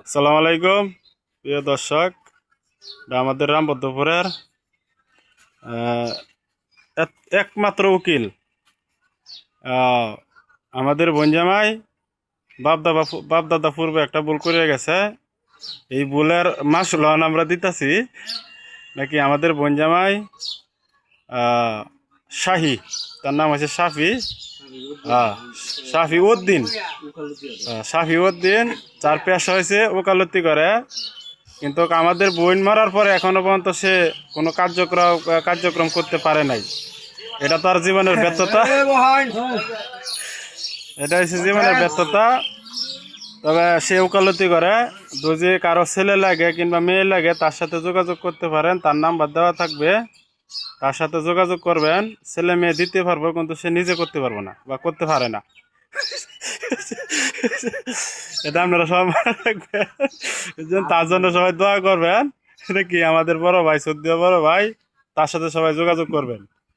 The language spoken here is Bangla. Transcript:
আসসালামু আলাইকুম প্রিয় দর্শক, এটা আমাদের রামপদ্মপুরের একমাত্র উকিল আমাদের বনজামাই বাপ দাদা পূর্বে একটা ভুল করে গেছে। এই ভুলের মাসুলন আমরা দিতেছি নাকি আমাদের বনজামাই শাহি, তার নাম হচ্ছে শাফি উদ্দিন। শাফি উদ্দিন চার পেশা হয়েছে ওকালতি করে, কিন্তু আমাদের বইন মারার পরে এখনো পর্যন্ত সে কোনো কার্যক্রম করতে পারে নাই। এটা তার জীবনের ব্যর্থতা, এটা হচ্ছে জীবনের ব্যর্থতা। তবে সে ওকালতি করে, যদি কারো ছেলে লাগে কিংবা মেয়ে লাগে তার সাথে যোগাযোগ করতে পারেন, তার নাম্বার দেওয়া থাকবে, তার সাথে যোগাযোগ করবেন। ছেলে মেয়ে দিতে পারবো, কিন্তু সে নিজে করতে পারবো না বা করতে পারে না। এটা আপনারা সবাই মনে রাখবেন, তার জন্য সবাই দোয়া করবেন। এটা কি আমাদের বড় ভাই, সদ্য বড় ভাই, তার সাথে সবাই যোগাযোগ করবেন।